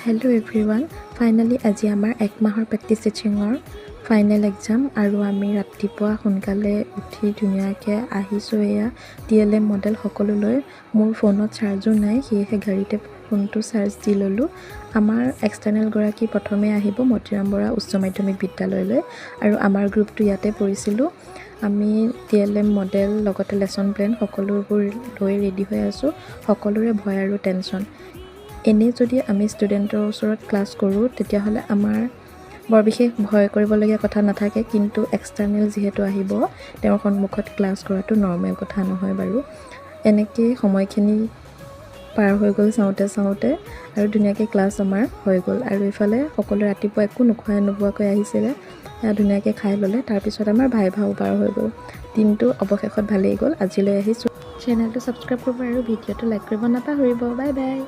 hello' everyone finally আজি আমাৰ 1 মাহৰ প্ৰেক্টিচ টিচিঙৰ ফাইনেল এক্সাম আৰু আমি ৰাতিপুৱা সোনকালে উঠি ধুনীয়াকৈ আহিছোঁ এয়া TLM মডেল সকলো লৈ মোৰ ফোনত চাৰ্জো নাই সেয়েহে গাড়ীতে ফোনটো চাৰ্জ দি ল'লোঁ আমাৰ এক্সটাৰ্নেল গৰাকী প্ৰথমে আহিব মতিৰাম বৰা উচ্চ মাধ্যমিক বিদ্যালয়লৈ আৰু আমাৰ গ্ৰুপটো ইয়াতে পঢ়িছিলোঁ আমি TLM মডেল লগতে লেসন প্লেন সকলোবোৰ লৈ ৰেডি হৈ আছোঁ সকলোৰে ভয় আৰু টেনশ্যন এনে যদি আমি ষ্টুডেণ্টৰ ওচৰত ক্লাছ কৰোঁ তেতিয়াহ'লে আমাৰ বৰ বিশেষ ভয় কৰিবলগীয়া কথা নাথাকে কিন্তু এক্সটাৰ্নেল যিহেতু আহিব তেওঁৰ সন্মুখত ক্লাছ কৰাটো নৰ্মেল কথা নহয় বাৰু এনেকৈ সময়খিনি পাৰ হৈ গ'ল চাওঁতে আৰু ধুনীয়াকৈ ক্লাছ আমাৰ হৈ গ'ল আৰু ইফালে সকলোৱে ৰাতিপুৱা একো নোখোৱাকৈ আহিছিলে ধুনীয়াকৈ খাই ল'লে তাৰপিছত আমাৰ ভাইভাও পাৰ হৈ গ'ল দিনটো অৱশেষত ভালেই গ'ল আজিলৈ আহিছোঁ চেনেলটো ছাবস্ক্ৰাইব কৰিব আৰু ভিডিঅ'টো লাইক কৰিব নাপাহৰিব বাই বাই